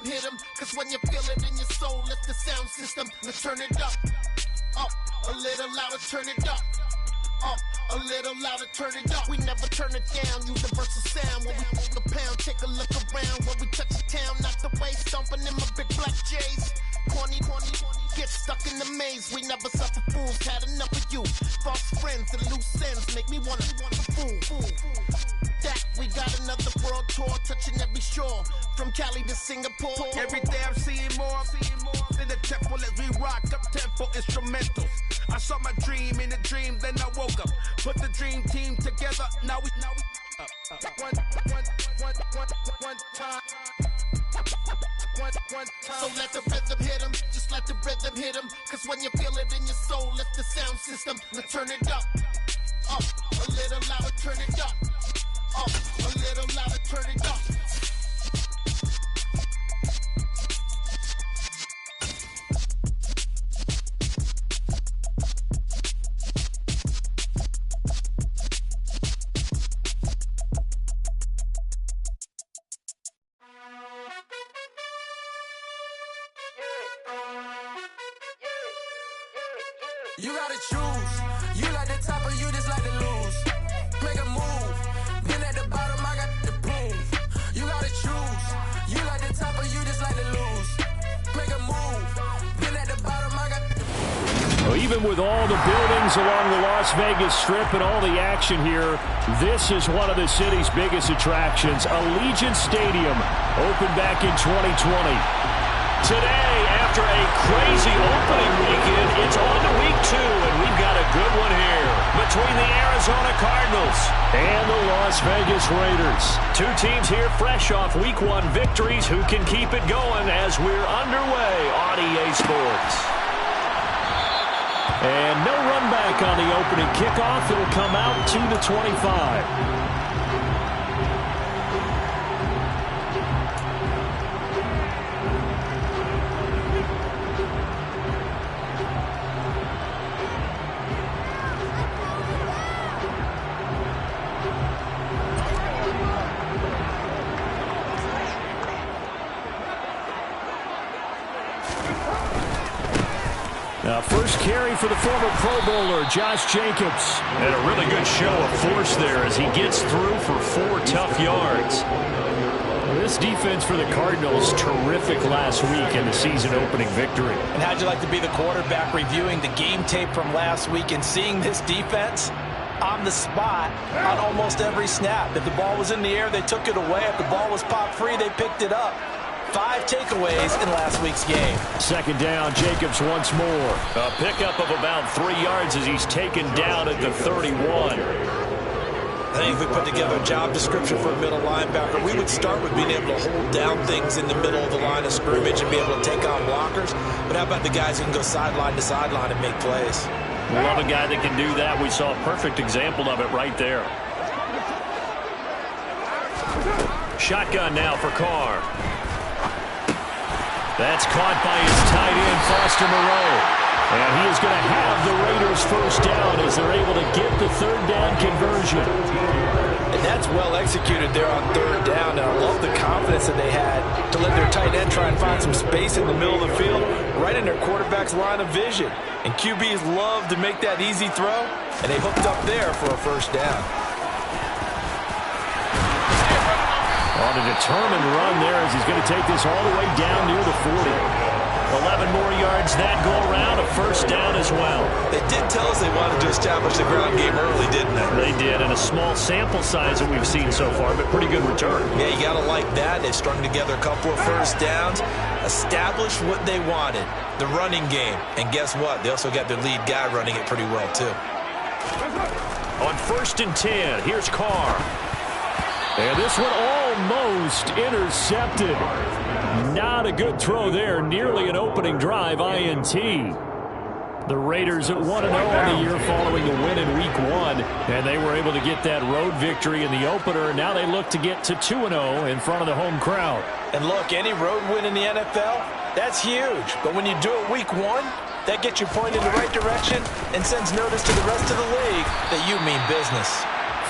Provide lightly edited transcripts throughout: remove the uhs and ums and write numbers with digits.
hit him, cause when you feel it in your soul, lift the sound system, let's turn it up, a little louder, turn it up, a little louder, turn it up. We never turn it down, universal sound. When we move the pound, take a look around. When we touch the town, knock the way, stomping in my big black J's. Corny, get stuck in the maze. We never suffer fools, had enough of you. False friends and loose ends make me wanna fool. That we got another world tour, touching every shore, from Cali to Singapore. Every day I'm seeing more in the temple as we rock up tempo instrumentals. I saw my dream in a dream, then I woke up. Put the dream team together. Now we one time. So let the rhythm hit him, just let the rhythm hit him. Cause when you feel it in your soul, lift the sound system, let's turn it up, a little louder, turn it up, a little louder, turn it up. You gotta choose. You like the top or you just like to lose. Make a move. Been at the bottom, I got the proof. You gotta choose. You like the top or you just like to lose. Make a move. Been at the bottom, I got the proof. Well, even with all the buildings along the Las Vegas Strip and all the action here, this is one of the city's biggest attractions. Allegiant Stadium opened back in 2020. Today, after a crazy opening weekend, it's on to week 2, and we've got a good one here between the Arizona Cardinals and the Las Vegas Raiders. Two teams here fresh off week 1 victories who can keep it going as we're underway on EA Sports. And no run back on the opening kickoff. It'll come out to the 25. Now, first carry for the former Pro Bowler, Josh Jacobs. And a really good show of force there as he gets through for 4 tough yards. Well, this defense for the Cardinals, terrific last week in the season-opening victory. And how'd you like to be the quarterback reviewing the game tape from last week and seeing this defense on the spot on almost every snap? If the ball was in the air, they took it away. If the ball was popped free, they picked it up. 5 takeaways in last week's game. Second down, Jacobs once more. A pickup of about 3 yards as he's taken down at the 31. I think if we put together a job description for a middle linebacker, we would start with being able to hold down things in the middle of the line of scrimmage and be able to take on blockers. But how about the guys who can go sideline to sideline and make plays? Love a guy that can do that. We saw a perfect example of it right there. Shotgun now for Carr. That's caught by his tight end, Foster Moreau. And he is going to have the Raiders first down as they're able to get the third down conversion. And that's well executed there on third down. And I love the confidence that they had to let their tight end try and find some space in the middle of the field, right in their quarterback's line of vision. And QBs love to make that easy throw, and they hooked up there for a first down. On a determined run there as he's going to take this all the way down near the 40. 11 more yards that go around, a first down as well. They did tell us they wanted to establish the ground game early, didn't they? They did, and a small sample size that we've seen so far, but pretty good return. Yeah, you got to like that. They've strung together a couple of first downs, established what they wanted, the running game. And guess what? They also got their lead guy running it pretty well, too. On 1st and 10, here's Carr. And this one almost intercepted. Not a good throw there. Nearly an opening drive, INT. The Raiders at 1-0 on the year following the win in Week 1. And they were able to get that road victory in the opener. And now they look to get to 2-0 in front of the home crowd. And look, any road win in the NFL, that's huge. But when you do it Week 1, that gets you pointed in the right direction and sends notice to the rest of the league that you mean business.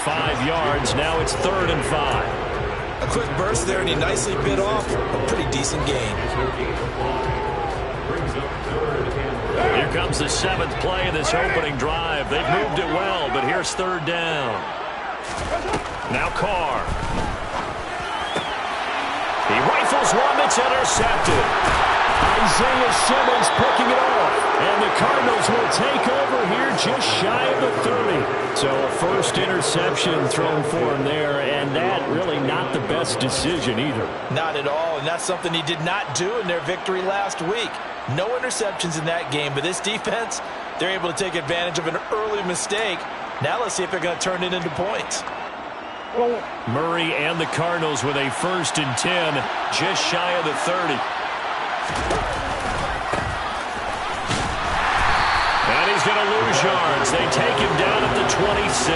5 yards. Now it's 3rd and 5. A quick burst there, and he nicely bit off a pretty decent gain. Here comes the 7th play of this opening drive. They've moved it well, but here's 3rd down. Now Carr. He rifles one that's intercepted. Isaiah Simmons picking it off. And the Cardinals will take over here just shy of the 30. So a first interception thrown for him there, and that really not the best decision either. Not at all, and that's something he did not do in their victory last week. No interceptions in that game, but this defense, they're able to take advantage of an early mistake. Now let's see if they're going to turn it into points. Murray and the Cardinals with a 1st and 10, just shy of the 30. And he's going to lose yards. They take him down at the 26.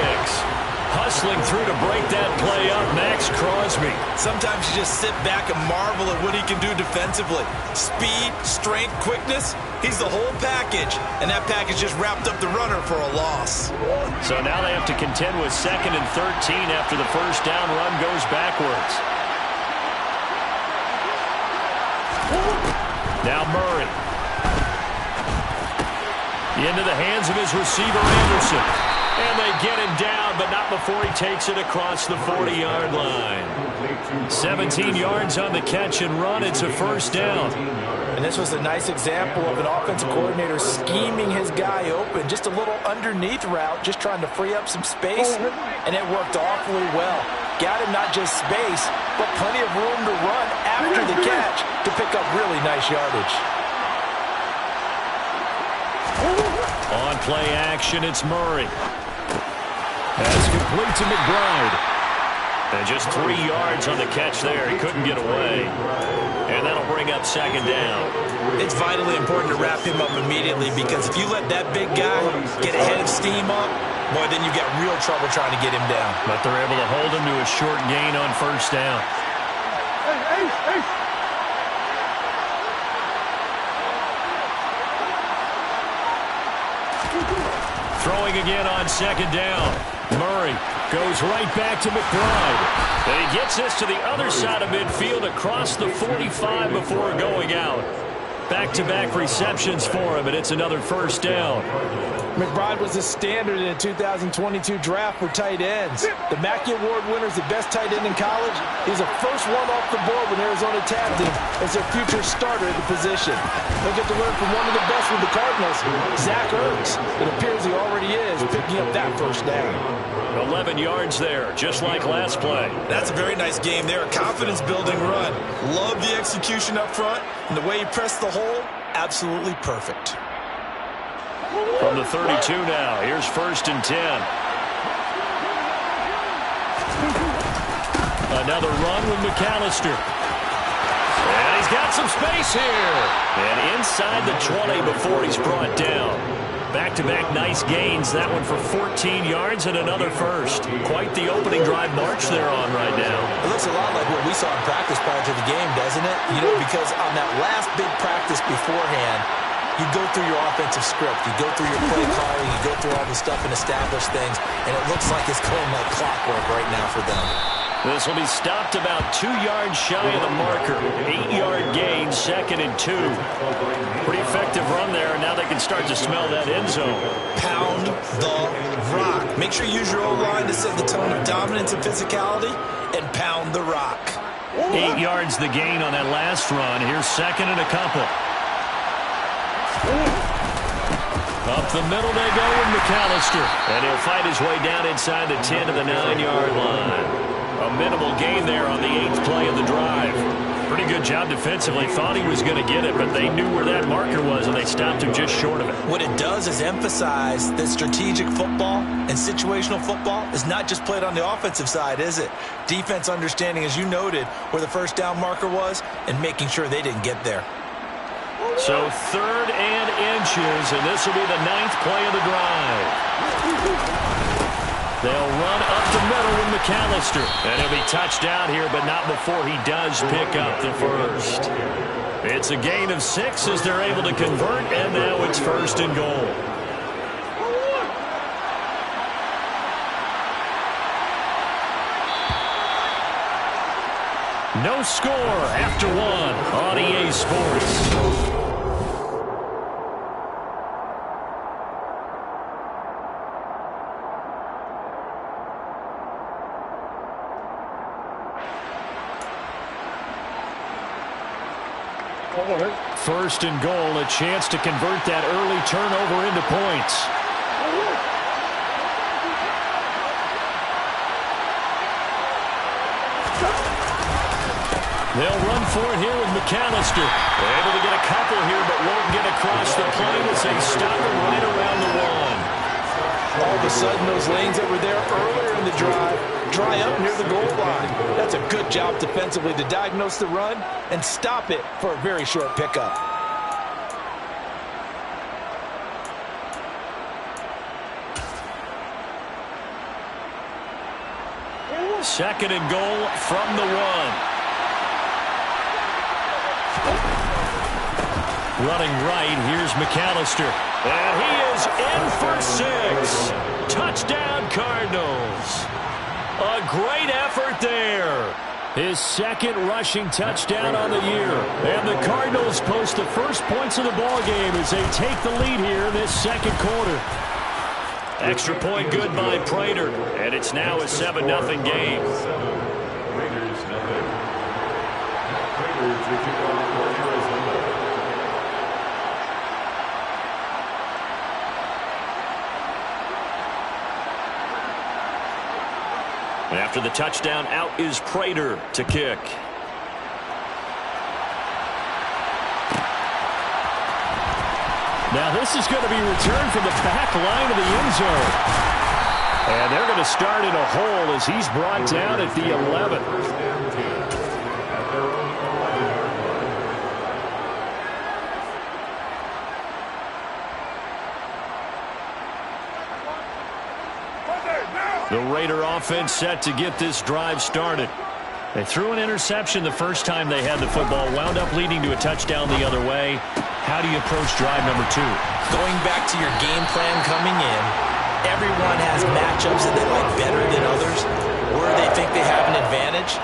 Hustling through to break that play up, Max Crosby. Sometimes you just sit back and marvel at what he can do defensively. Speed, strength, quickness, he's the whole package. And that package just wrapped up the runner for a loss. So now they have to contend with 2nd and 13 after the first down run goes backwards. Now Murray. Into the hands of his receiver, Anderson. And they get him down, but not before he takes it across the 40-yard line. 17 yards on the catch and run. It's a 1st down. And this was a nice example of an offensive coordinator scheming his guy open. Just a little underneath route, just trying to free up some space. And it worked awfully well. Got him not just space, but plenty of room to run after the catch to pick up really nice yardage. On play action, it's Murray. That's complete to McBride. And just 3 yards on the catch there. He couldn't get away. And that'll bring up 2nd down. It's vitally important to wrap him up immediately, because if you let that big guy get ahead of steam up, boy, then you got real trouble trying to get him down. But they're able to hold him to a short gain on 1st down. Throwing again on 2nd down. Murray goes right back to McBride. And he gets this to the other side of midfield across the 45 before going out. Back-to-back receptions for him, and it's another 1st down. McBride was a standard in the 2022 draft for tight ends. The Mackey Award winner is the best tight end in college. He's the first one off the board when Arizona tapped him as their future starter at the position. They'll get to learn from one of the best with the Cardinals, Zach Ertz. It appears he already is picking up that 1st down. 11 yards there, just like last play. That's a very nice game there, a confidence-building run. Love the execution up front, and the way he pressed the hole, absolutely perfect. From the 32 now, here's 1st and 10. Another run with McAllister. And he's got some space here. And inside the 20 before he's brought down. Back-to-back nice gains. That one for 14 yards and another 1st. Quite the opening drive march they're on right now. It looks a lot like what we saw in practice prior to the game, doesn't it? You know, because on that last big practice beforehand, you go through your offensive script, you go through your play calling, you go through all the stuff and establish things, and it looks like it's going like clockwork right now for them. This will be stopped about 2 yards shy of the marker. 8-yard gain, 2nd and 2. Pretty effective run there, and now they can start to smell that end zone. Pound the rock. Make sure you use your O-line to set the tone of dominance and physicality, and pound the rock. 8 yards the gain on that last run. Here's 2nd and a couple. Up the middle they go with McAllister. And he'll fight his way down inside the 10 to the 9-yard line. A minimal gain there on the 8th play of the drive. Pretty good job defensively. Thought he was going to get it, but they knew where that marker was, and they stopped him just short of it. What it does is emphasize that strategic football and situational football is not just played on the offensive side, is it? Defense understanding, as you noted, where the 1st down marker was and making sure they didn't get there. So 3rd and inches, and this will be the 9th play of the drive. They'll run up the middle with McAllister. And he'll be touched down here, but not before he does pick up the 1st. It's a gain of 6 as they're able to convert, and now it's 1st and goal. No score after one on EA Sports. First and goal, a chance to convert that early turnover into points. They'll run for it here with McAllister. Able to get a couple here, but won't get across the plane as they stop it right around the one. All of a sudden, those lanes that were there earlier in the drive dry up near the goal line. That's a good job defensively to diagnose the run and stop it for a very short pickup. Second and goal from the one. Running right, here's McAllister. And he is in for 6. Touchdown, Cardinals. A great effort there. His second rushing touchdown on the year. And the Cardinals post the first points of the ballgame as they take the lead here in this second quarter. Extra point good by Prater. And it's now a 7-0 game. After the touchdown, out is Prater to kick. Now this is going to be returned from the back line of the end zone. And they're going to start in a hole as he's brought down at the 11. The Raider offense set to get this drive started. They threw an interception the first time they had the football, wound up leading to a touchdown the other way. How do you approach drive number 2? Going back to your game plan coming in, everyone has matchups that they like better than others. Where they think they have an advantage,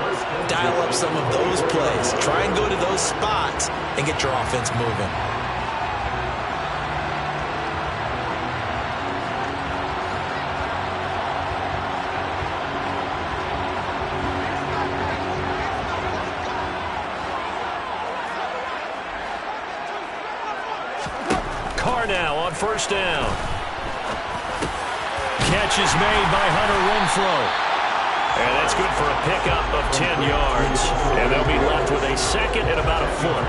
dial up some of those plays. Try and go to those spots and get your offense moving. Now on first down. Catch is made by Hunter Renfrow. And that's good for a pickup of 10 yards. And they'll be left with a second and about a foot.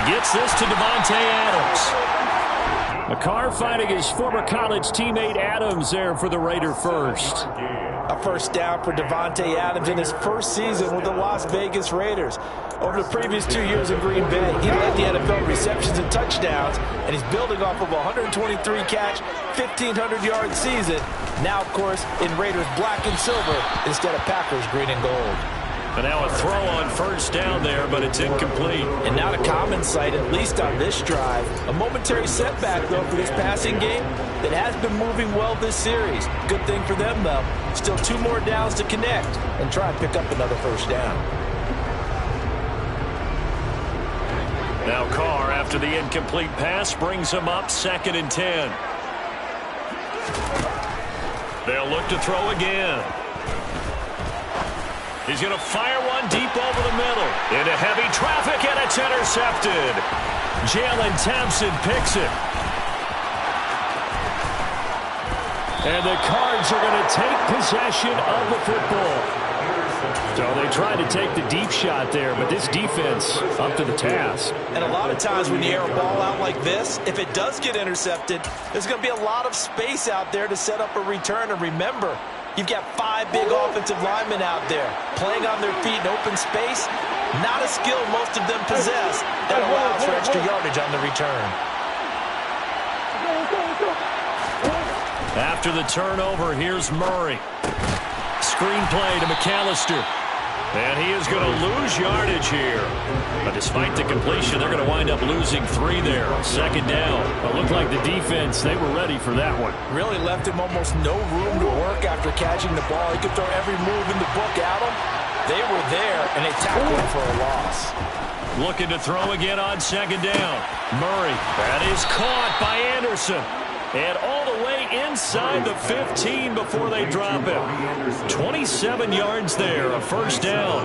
Gets this to Davante Adams. McCarr fighting his former college teammate Adams there for the Raider first. A first down for Davante Adams in his first season with the Las Vegas Raiders. Over the previous 2 years in Green Bay, he led the NFL receptions and touchdowns, and he's building off of a 123-catch, 1,500-yard season. Now, of course, in Raiders black and silver instead of Packers green and gold. And now a throw on first down there, but it's incomplete. And not a common sight, at least on this drive. A momentary setback, though, for this passing game that has been moving well this series. Good thing for them, though. Still 2 more downs to connect and try and pick up another first down. Now Carr, after the incomplete pass, brings him up 2nd and 10. They'll look to throw again. He's going to fire one deep over the middle. Into heavy traffic, and it's intercepted. Jalen Thompson picks it. And the Cards are going to take possession of the football. So they tried to take the deep shot there, but this defense up to the task. And a lot of times when you air a ball out like this, if it does get intercepted, there's going to be a lot of space out there to set up a return. And remember, you've got 5 big offensive linemen out there playing on their feet in open space. Not a skill most of them possess that allows for extra yardage on the return. After the turnover, here's Murray. screenplay to McAllister. And he is going to lose yardage here. But despite the completion, they're going to wind up losing 3 there. Second down. It looked like the defense, they were ready for that one. Really left him almost no room to work after catching the ball. He could throw every move in the book at him. They were there, and they tackled him for a loss. Looking to throw again on second down. Murray. That is caught by Anderson. And all the way inside the 15 before they drop him. 27 yards there, a first down.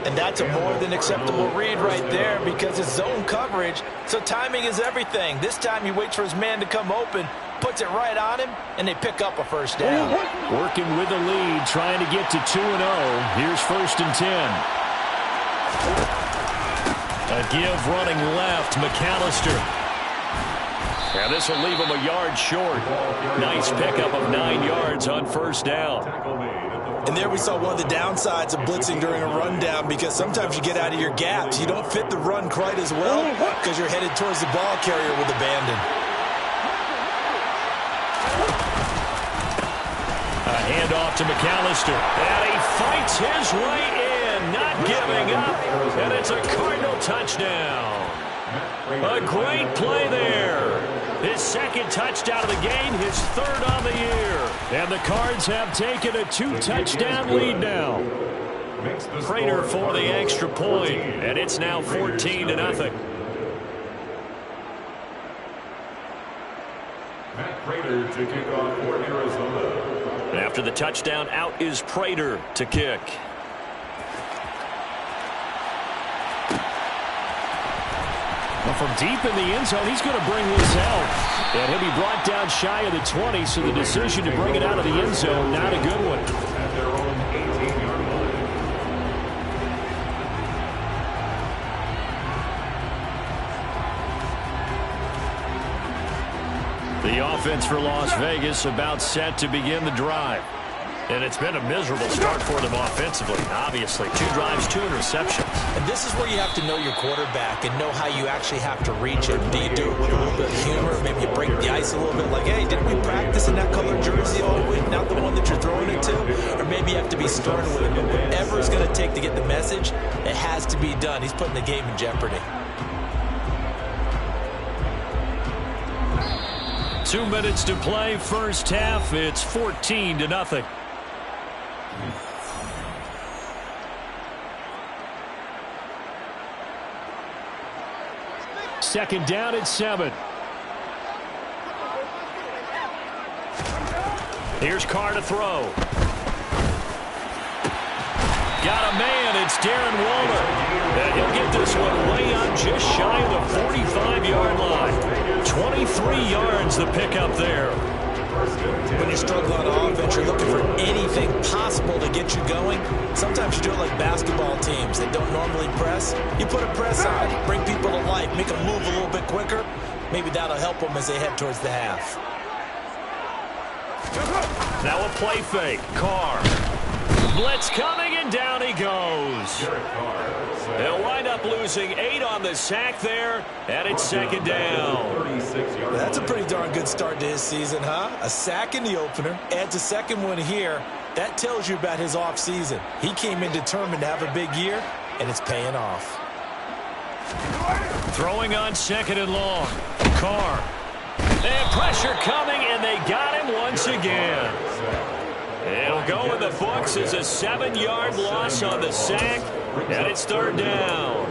And that's a more than acceptable read right there because it's zone coverage, so timing is everything. This time he waits for his man to come open, puts it right on him, and they pick up a first down. Working with the lead, trying to get to 2-0. Here's 1st and 10. A give running left, McAllister. And this will leave him a yard short. Nice pickup of 9 yards on first down. And there we saw one of the downsides of blitzing during a rundown because sometimes you get out of your gaps. You don't fit the run quite as well because you're headed towards the ball carrier with abandon. A handoff to McAllister. And he fights his way in, not giving up. And it's a Cardinal touchdown. A great play there. His 2nd touchdown of the game, his 3rd on the year. And the Cards have taken a 2-touchdown lead now. Prater for the extra point, and it's now 14-0. Matt Prater to kick off for Arizona. And after the touchdown, out is Prater to kick. Well, from deep in the end zone, he's going to bring this out. And he'll be brought down shy of the 20, so the decision to bring it out of the end zone, not a good one. At their own 18-yard line. The offense for Las Vegas about set to begin the drive. And it's been a miserable start for them offensively, obviously. 2 drives, 2 interceptions. And this is where you have to know your quarterback and know how you actually have to reach him. Do you do it with a little bit of humor? Maybe you break the ice a little bit like, hey, didn't we practice in that color jersey all week? Not the one that you're throwing it to? Or maybe you have to be stern with him. But whatever it's going to take to get the message, it has to be done. He's putting the game in jeopardy. 2 minutes to play, first half. It's 14-0. Second down at 7. Here's Carr to throw. Got a man. It's Darren Waller. And he'll get this one way up just shy of the 45-yard line. 23 yards the pickup there. When you're struggling on offense, you're looking for anything possible to get you going. Sometimes you do it like basketball teams that don't normally press. You put a press on, bring people to life, make them move a little bit quicker. Maybe that'll help them as they head towards the half. Now a play fake. Carr. Blitz coming, and down he goes. They'll wind up losing 8 on the sack there, and it's second down. That's a pretty darn good start to his season, huh? A sack in the opener, adds a second one here. That tells you about his offseason. He came in determined to have a big year, and it's paying off. Throwing on second and long. Carr. And pressure coming, and they got him once again. It'll go in the books as a 7-yard loss on the sack, and it's third down.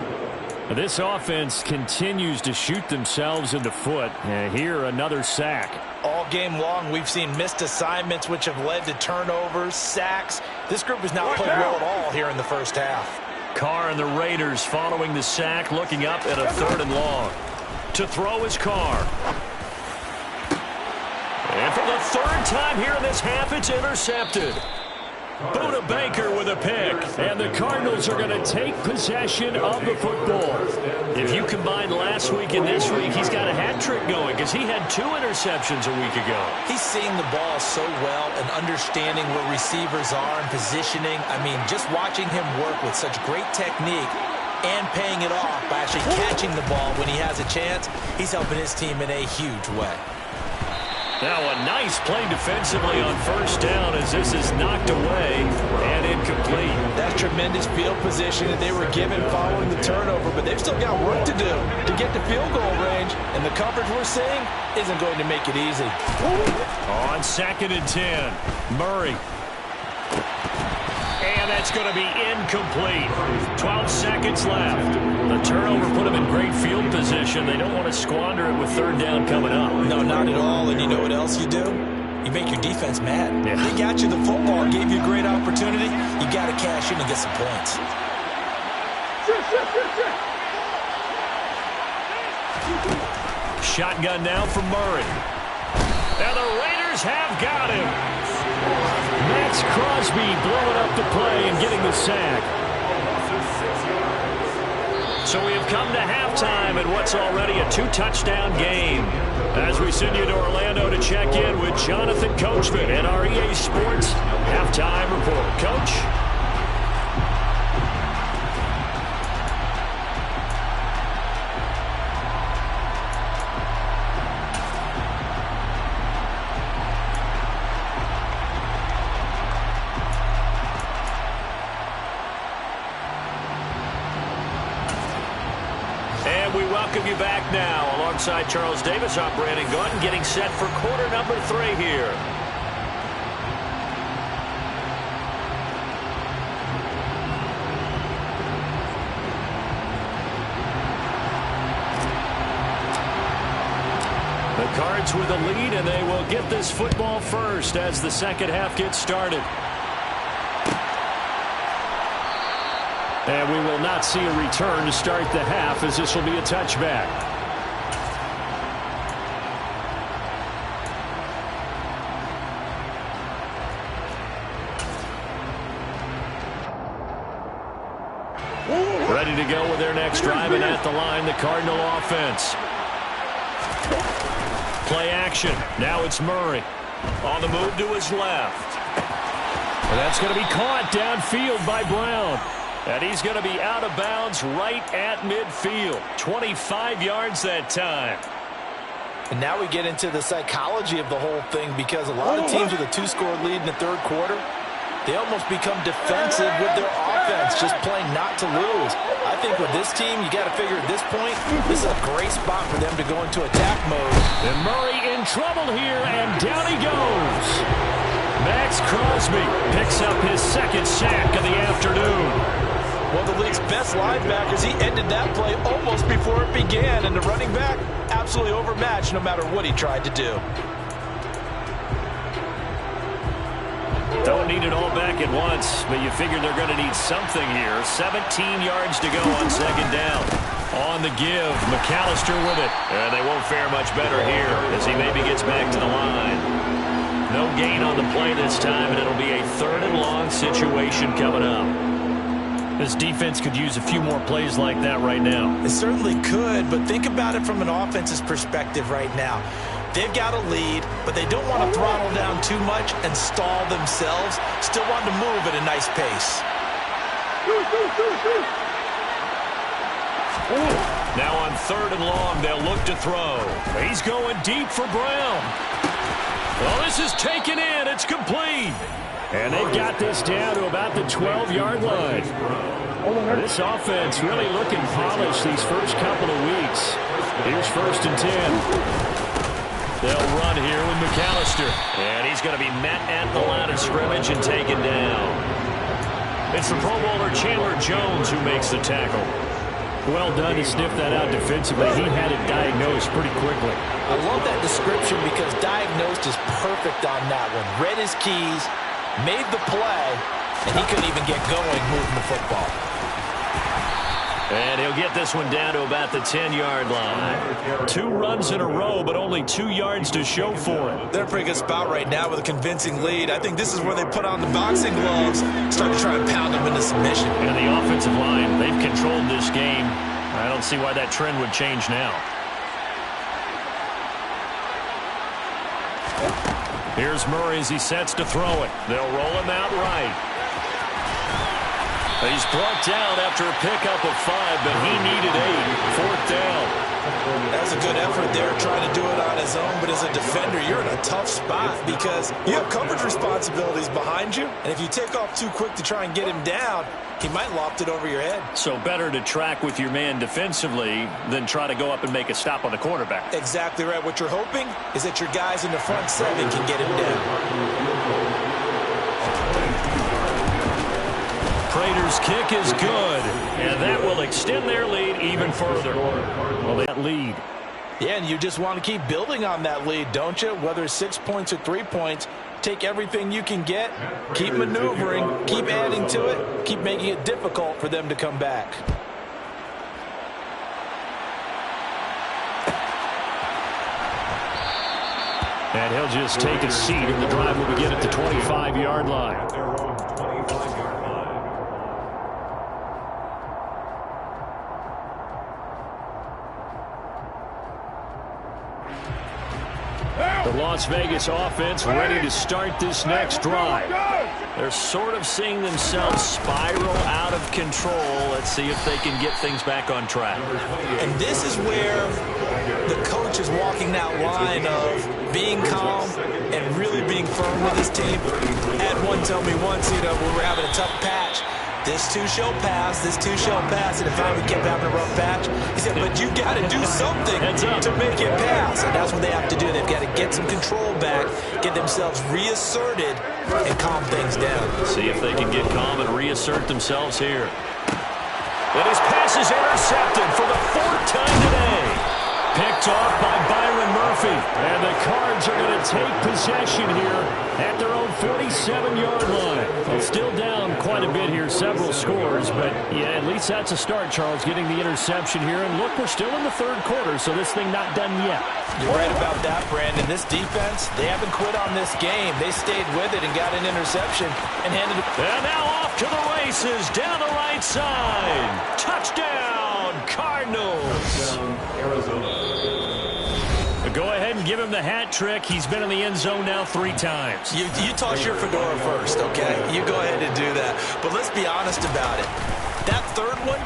This offense continues to shoot themselves in the foot. And here, another sack. All game long, we've seen missed assignments, which have led to turnovers, sacks. This group has not played well at all here in the first half. Carr and the Raiders following the sack, looking up at a third and long. To throw is Carr. And for the 3rd time here in this half, it's intercepted. Buda Baker with a pick. And the Cardinals are going to take possession of the football. If you combine last week and this week, he's got a hat trick going because he had 2 interceptions a week ago. He's seeing the ball so well and understanding where receivers are and positioning. I mean, just watching him work with such great technique and paying it off by actually catching the ball when he has a chance, he's helping his team in a huge way. Now a nice play defensively on first down as this is knocked away and incomplete. That's tremendous field position that they were given following the turnover, but they've still got work to do to get to field goal range, and the coverage we're seeing isn't going to make it easy. On 2nd and 10, Murray. And that's going to be incomplete. 12 seconds left. The turnover put them in great field position. They don't want to squander it with 3rd down coming up. No, not at all. And you know what else you do? You make your defense mad. Yeah. They got you the football, gave you a great opportunity. You got to cash in and get some points. Shotgun now from Murray. And the Raiders have got him. Max Crosby blowing up the play and getting the sack. So we have come to halftime in what's already a 2-touchdown game. As we send you to Orlando to check in with Jonathan Coachman at our EA Sports Halftime Report. Coach? Welcome you back now. Alongside Charles Davis, I'm Brandon Gaunt, getting set for quarter number 3 here. The Cards with the lead, and they will get this football first as the second half gets started. And we will not see a return to start the half, as this will be a touchback. Ready to go with their next drive, and at the line, the Cardinal offense. Play action. Now it's Murray. On the move to his left. And that's going to be caught downfield by Brown. And he's going to be out of bounds right at midfield. 25 yards that time. And now we get into the psychology of the whole thing, because a lot of teams with a 2-score lead in the 3rd quarter, they almost become defensive with their offense, just playing not to lose. I think with this team, you got to figure at this point, this is a great spot for them to go into attack mode. And Murray in trouble here, and down he goes. Max Crosby picks up his 2nd sack of the afternoon. One of the league's best linebackers, he ended that play almost before it began, and the running back absolutely overmatched no matter what he tried to do. Don't need it all back at once, but you figure they're going to need something here. 17 yards to go on 2nd down. On the give, McAllister with it. And they won't fare much better here as he maybe gets back to the line. No gain on the play this time, and it'll be a 3rd and long situation coming up. This defense could use a few more plays like that right now. It certainly could, but think about it from an offense's perspective right now. They've got a lead, but they don't want to throttle down too much and stall themselves. Still want to move at a nice pace. Now on 3rd and long, they'll look to throw. He's going deep for Brown. Well, this is taken in. It's complete. And they've got this down to about the 12-yard line. This offense really looking polished these first couple of weeks. Here's 1st and 10. They'll run here with McAllister. And he's going to be met at the line of scrimmage and taken down. It's the Pro Bowler Chandler Jones who makes the tackle. Well done to sniff that out defensively. He had it diagnosed pretty quickly. I love that description because diagnosed is perfect on that one. Read his keys, made the play, and he couldn't even get going moving the football. And he'll get this one down to about the 10-yard line. 2 runs in a row, but only 2 yards to show for it. They're in a pretty good spot right now with a convincing lead. I think this is where they put on the boxing gloves, start to try and pound them into submission. And the offensive line, they've controlled this game. I don't see why that trend would change now. Here's Murray as he sets to throw it. They'll roll him out right. He's brought down after a pickup of 5, but he needed 8. Fourth down. That was a good effort there, trying to do it on his own. But as a defender, you're in a tough spot because you have coverage responsibilities behind you. And if you take off too quick to try and get him down, he might loft it over your head. So better to track with your man defensively than try to go up and make a stop on the quarterback. Exactly right. What you're hoping is that your guys in the front 7 can get him down. Prater's kick is good, and that will extend their lead even further. Well, that lead. Yeah, and you just want to keep building on that lead, don't you? Whether it's 6 points or 3 points, take everything you can get, keep maneuvering, keep adding to it, keep making it difficult for them to come back. And he'll just take a seat, and the drive will begin at the 25-yard line. The Las Vegas offense ready to start this next drive. They're sort of seeing themselves spiral out of control. Let's see if they can get things back on track. And this is where the coach is walking that line of being calm and really being firm with his team. Had one tell me once, when we were having a tough patch, this too shall pass, this too shall pass, and if I kept having a rough patch, he said, but you got to do something to make it pass. And that's what they have to do. They've got to get some control back, get themselves reasserted, and calm things down. See if they can get calm and reassert themselves here. And his pass is intercepted for the 4th time today. Picked off by Byron Murphy. And the Cards are going to take possession here at their own 47-yard line. Well, still down quite a bit here, several scores. But, yeah, at least that's a start, Charles, getting the interception here. And, look, we're still in the 3rd quarter, so this thing not done yet. You're right about that, Brandon. This defense, they haven't quit on this game. They stayed with it and got an interception and handed it. And now off to the races down the right side. Touchdown, Cardinals. Arizona. Go ahead and give him the hat trick. He's been in the end zone now 3 times. You toss your fedora first, okay? You go ahead and do that. But let's be honest about it. That 3rd one,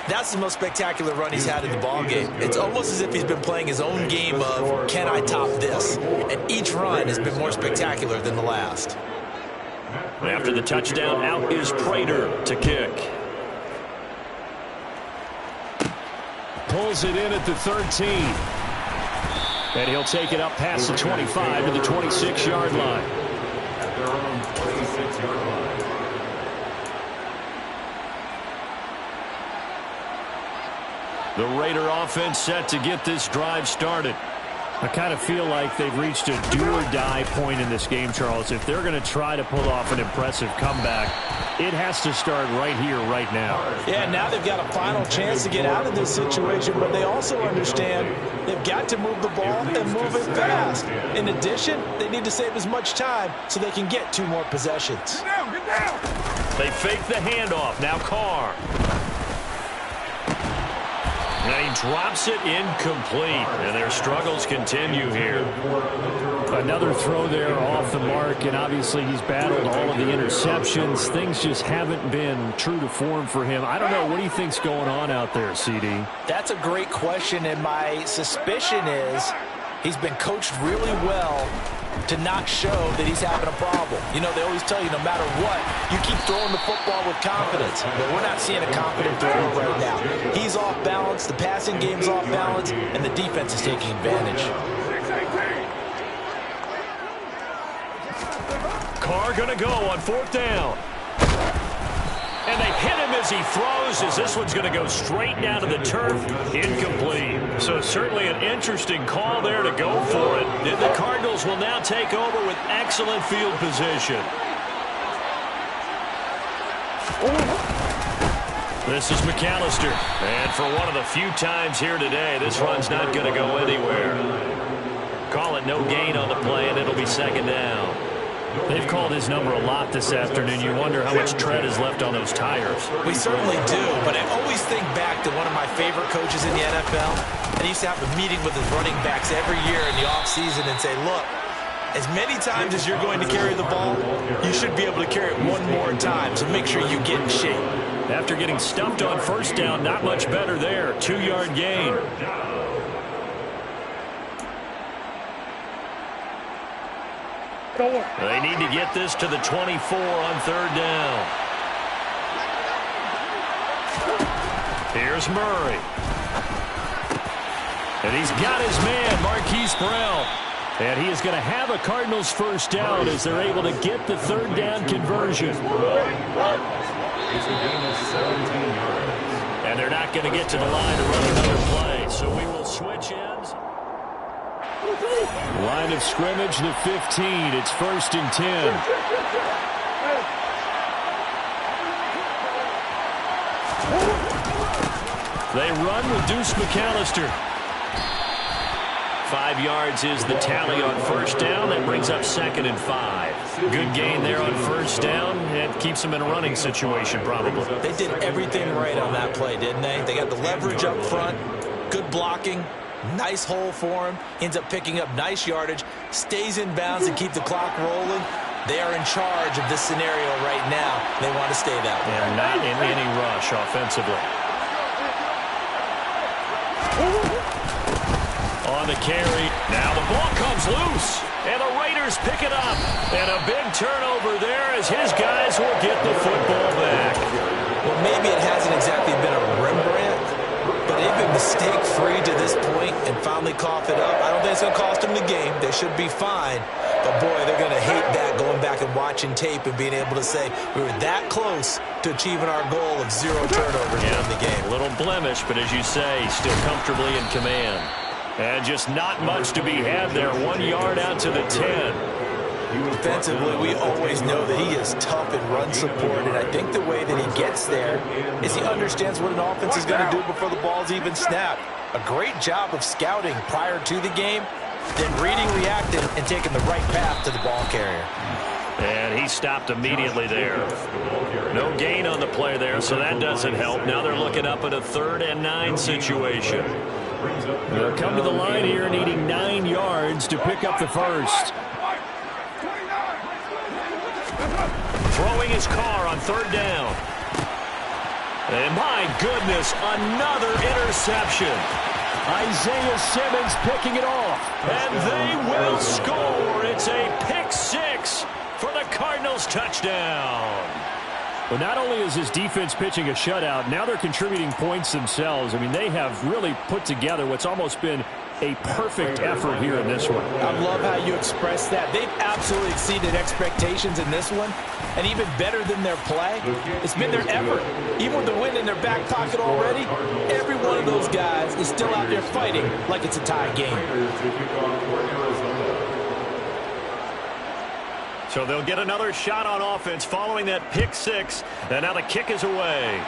that's the most spectacular run he's had in the ballgame. It's almost as if he's been playing his own game of, can I top this? And each run has been more spectacular than the last. After the touchdown, out is Prater to kick. Pulls it in at the 13. And he'll take it up past the 25 to the 26-yard line. At their own 26-yard line. The Raider offense set to get this drive started. I kind of feel like they've reached a do-or-die point in this game, Charles. If they're going to try to pull off an impressive comeback, it has to start right here, right now. Yeah, now they've got a final chance to get out of this situation, but they also understand they've got to move the ball and move it fast. In addition, they need to save as much time so they can get 2 more possessions. Get down! They fake the handoff. Now Carr. And he drops it incomplete. And their struggles continue here. Another throw there off the mark, and obviously he's battled all of the interceptions. Things just haven't been true to form for him. I don't know. What do you think's going on out there, CD? That's a great question, and my suspicion is he's been coached really well to not show that he's having a problem. You know, they always tell you no matter what, you keep throwing the football with confidence. But we're not seeing a confident thrower right now. He's off balance, the passing game's off balance, and the defense is taking advantage. Carr going to go on 4th down. And they hit him as he throws, as this one's going to go straight down to the turf. Incomplete. So certainly an interesting call there to go for it. And the Cardinals will now take over with excellent field position. This is McAllister. And for one of the few times here today, this run's not going to go anywhere. Call it no gain on the play, and it'll be 2nd down. They've called his number a lot this afternoon. You wonder how much tread is left on those tires. We certainly do, but I always think back to one of my favorite coaches in the NFL. And he used to have a meeting with his running backs every year in the offseason and say, look, As many times as you're going to carry the ball, you should be able to carry it one more time, so make sure you get in shape. After getting stumped on first down, not much better there. 2-yard gain. They need to get this to the 24 on third down. Here's Murray. And he's got his man, Marquise Brown. And he is going to have a Cardinals first down as they're able to get the third down conversion. And they're not going to get to the line to run another play. So we will switch ends. Line of scrimmage, the 15. It's 1st and 10. They run with Deuce McAllister. 5 yards is the tally on first down. That brings up 2nd and 5. Good gain there on first down. It keeps them in a running situation, probably. They did everything right on that play, didn't they? They got the leverage up front, good blocking, nice hole for him, ends up picking up nice yardage, stays in bounds and keep the clock rolling. They are in charge of this scenario right now. They want to stay that way. And not in any rush offensively. On the carry. Now the ball comes loose. And the Raiders pick it up. And a big turnover there as his guys will get the football back. Well, maybe it hasn't exactly been a Rembrandt, but they've been mistake-free to this point and finally cough it up. I don't think it's going to cost them the game. They should be fine. But, boy, they're going to hate that, going back and watching tape and being able to say we were that close to achieving our goal of 0 turnovers in the game. A little blemish, but as you say, still comfortably in command. And just not much to be had there. 1 yard out to the 10. Defensively, we always know that he is tough in run support, and I think the way that he gets there is he understands what an offense is going to do before the ball's even snapped. A great job of scouting prior to the game, then reading, reacting, and taking the right path to the ball carrier. And he stopped immediately there. No gain on the play there, so that doesn't help. Now they're looking up at a 3rd and 9 situation. They'll come to the line here needing 9 yards to pick up the first. Throwing his car on 3rd down. And my goodness, another interception. Isaiah Simmons picking it off. And they will score. It's a pick-6 for the Cardinals touchdown. Well, not only is his defense pitching a shutout, now they're contributing points themselves. I mean, they have really put together what's almost been a perfect effort here in this one. I love how you express that. They've absolutely exceeded expectations in this one, and even better than their play, it's been their effort. Even with the win in their back pocket already, every one of those guys is still out there fighting like it's a tie game. So they'll get another shot on offense following that pick-6, and now the kick is away.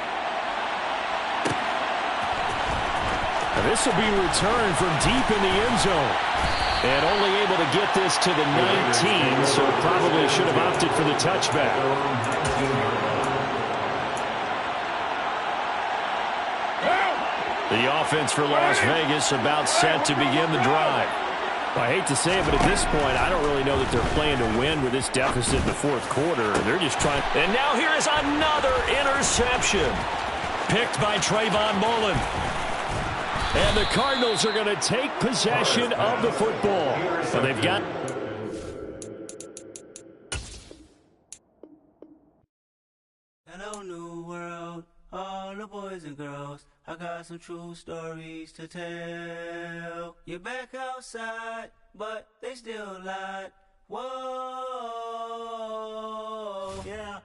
And this will be returned from deep in the end zone. And only able to get this to the 19, so probably should have opted for the touchback. The offense for Las Vegas about set to begin the drive. I hate to say it, but at this point, I don't really know that they're playing to win with this deficit in the 4th quarter. They're just trying. And now here is another interception. Picked by Trayvon Mullen. And the Cardinals are going to take possession of the football. So they've got. Hello, new world, all the boys and girls. I got some true stories to tell. You're back outside, but they still lied. Whoa, yeah.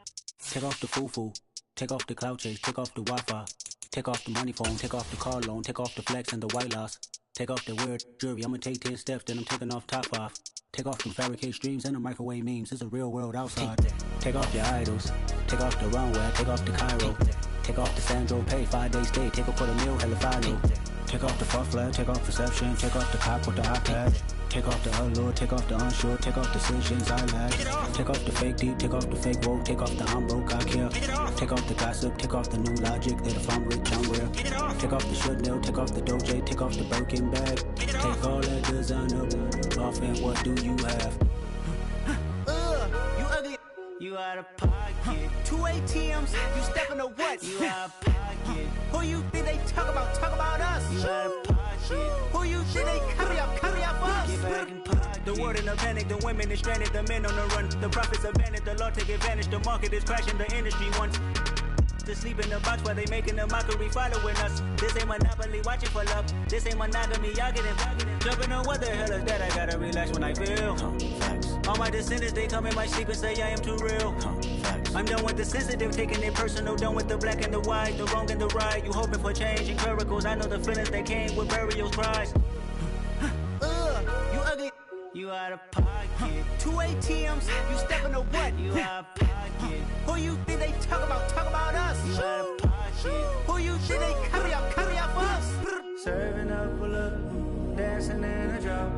Take off the foo-foo, take off the cloud chase, take off the Wi-Fi, take off the money phone, take off the car loan, take off the flex and the white loss. Take off the weird jewelry, I'ma take 10 steps, then I'm taking off top 5. Take off the fabricate streams and the microwave memes, it's a real world outside. Take off your idols, take off the runway, take off the Cairo. Take off the Sandro pay, 5-day stay, take off for the meal, hella follow. Take off the fuck flag, take off perception, take off the cop with the iPad. Take off the allure, take off the unsure, take off decisions I lack. Take off the fake deep, take off the fake woke, take off the I'm broke, I care. Take off the gossip, take off the new logic that if I'm rich, I'm real. Take off the Chanel, take off the Doja, take off the Birkin bag. Take all that designer off and what do you have? You out of pocket. 2 ATMs, you stepping to what? You out of pocket. Who you think they talk about us? You out of pocket. Who you think they carry up us? Get back in pocket. The world in a panic, the women is stranded, the men on the run. The profits abandoned, the law take advantage, the market is crashing, the industry wants to sleep in the box while they making a mockery following us. This ain't monopoly, watching for love. This ain't monogamy, y'all getting jumping on what the hell is that? I gotta relax when I feel. All my descendants, they come in my sleep and say I am too real. I'm done with the sensitive, taking it personal. Done with the black and the white, the wrong and the right. You hoping for change and miracles. I know the feelings that came with burial cries. You ugly. You out of pocket. 2 ATMs, you stepping to what? You out of pocket. Who you think they talk about us? You out of pocket. Who you think they carry up us? Serving up a look, dancing in a drop.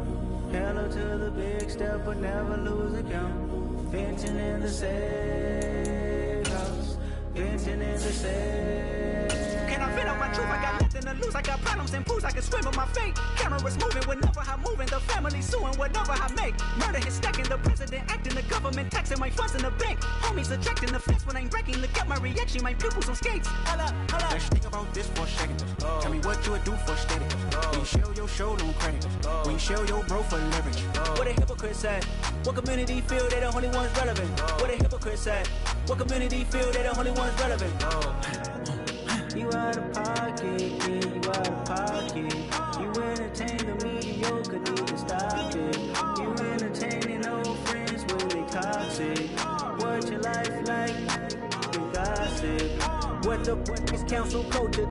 Hello to the big step, but never lose a count. Venting in the safe house. Venting in the safe. Can I fit out my truth? I got nothing to lose. I got problems and pools. I can swim with my fate. Cameras moving whenever I'm moving. The family suing whatever I make. Murder is stacking. The president acting. The government taxing my funds in the bank. Homies ejecting the fence when I'm breaking. Look at my reaction. My pupils on skates. Holla. Let's think about this for a second. Tell me what you would do for steady. When you show your show, no credit. When you show your bro for leverage. What a hypocrite said. What community feel they the only ones relevant? What a hypocrite said. What community feel they the only ones relevant? You out of pocket, yeah, you out of pocket. You entertain the mediocre, need to stop it. You entertaining old friends when they toxic. What your life like? You gossip. What the council culture?